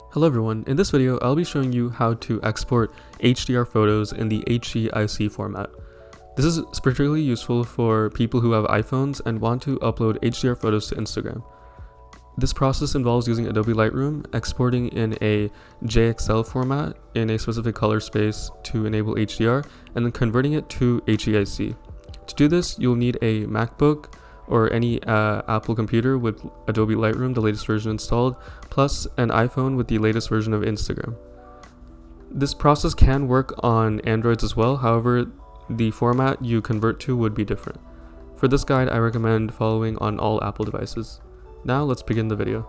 Hello everyone, in this video I'll be showing you how to export HDR photos in the HEIC format. This is particularly useful for people who have iPhones and want to upload HDR photos to Instagram. This process involves using Adobe Lightroom, exporting in a JXL format in a specific color space to enable HDR, and then converting it to HEIC. To do this, you'll need a MacBook or any Apple computer with Adobe Lightroom, the latest version installed, plus an iPhone with the latest version of Instagram. This process can work on Androids as well, however, the format you convert to would be different. For this guide, I recommend following on all Apple devices. Now let's begin the video.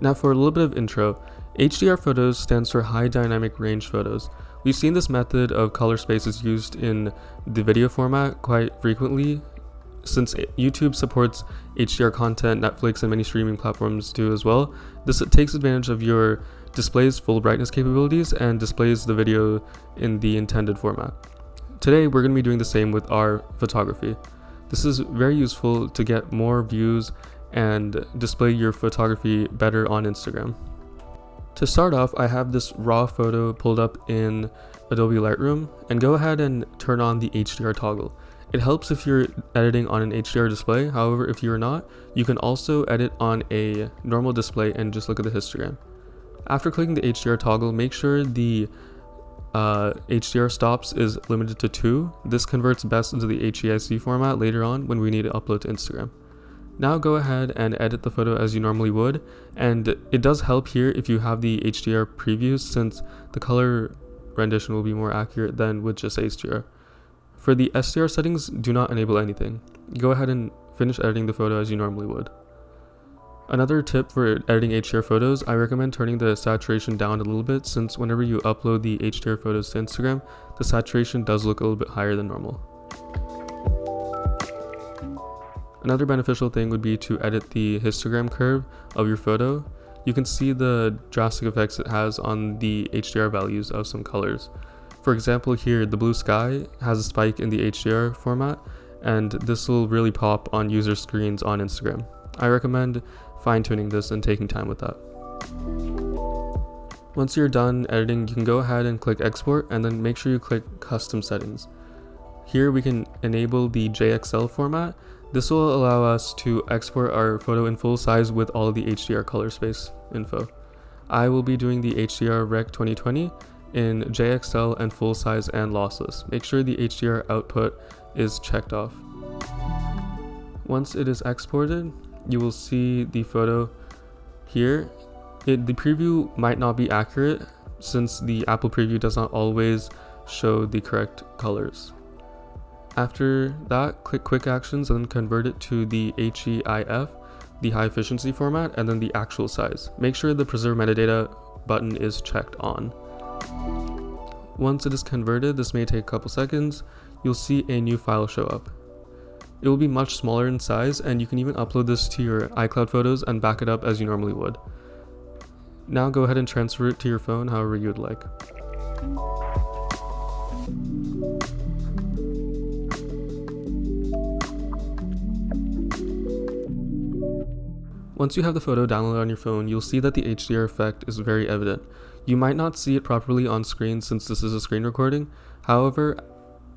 Now for a little bit of intro, HDR photos stands for High Dynamic Range Photos. We've seen this method of color spaces used in the video format quite frequently. Since YouTube supports HDR content, Netflix and many streaming platforms do as well, this takes advantage of your display's full brightness capabilities and displays the video in the intended format. Today, we're going to be doing the same with our photography. This is very useful to get more views and display your photography better on Instagram. To start off, I have this raw photo pulled up in Adobe Lightroom, and go ahead and turn on the HDR toggle. It helps if you're editing on an HDR display, however, if you're not, you can also edit on a normal display and just look at the histogram. After clicking the HDR toggle, make sure the HDR stops is limited to 2. This converts best into the HEIC format later on when we need to upload to Instagram. Now go ahead and edit the photo as you normally would, and it does help here if you have the HDR previews, since the color rendition will be more accurate than with just HDR. For the SDR settings, do not enable anything. Go ahead and finish editing the photo as you normally would. Another tip for editing HDR photos, I recommend turning the saturation down a little bit, since whenever you upload the HDR photos to Instagram, the saturation does look a little bit higher than normal. Another beneficial thing would be to edit the histogram curve of your photo. You can see the drastic effects it has on the HDR values of some colors. For example, here the blue sky has a spike in the HDR format, and this will really pop on user screens on Instagram. I recommend fine-tuning this and taking time with that. Once you're done editing, you can go ahead and click export, and then make sure you click custom settings. Here we can enable the JXL format. This will allow us to export our photo in full size with all of the HDR color space info. I will be doing the HDR Rec 2020 in JXL and full size and lossless. Make sure the HDR output is checked off. Once it is exported, you will see the photo here. The preview might not be accurate, since the Apple preview does not always show the correct colors. After that, click Quick Actions and then convert it to the HEIF, the high efficiency format, and then the actual size. Make sure the Preserve Metadata button is checked on. Once it is converted, this may take a couple seconds, you'll see a new file show up. It will be much smaller in size, and you can even upload this to your iCloud photos and back it up as you normally would. Now go ahead and transfer it to your phone however you would like. Once you have the photo downloaded on your phone, you'll see that the HDR effect is very evident. You might not see it properly on screen since this is a screen recording. However,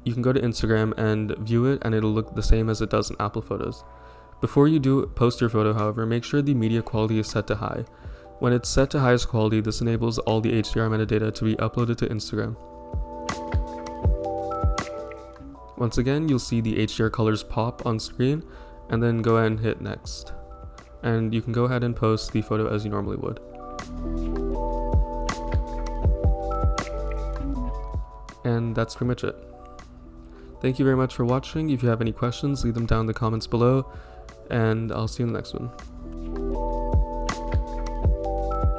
you can go to Instagram and view it, and it'll look the same as it does in Apple Photos. Before you post your photo, however, make sure the media quality is set to high. When it's set to highest quality, this enables all the HDR metadata to be uploaded to Instagram. Once again, you'll see the HDR colors pop on screen, and then go ahead and hit next. And you can go ahead and post the photo as you normally would. And that's pretty much it. Thank you very much for watching. If you have any questions, leave them down in the comments below, and I'll see you in the next one.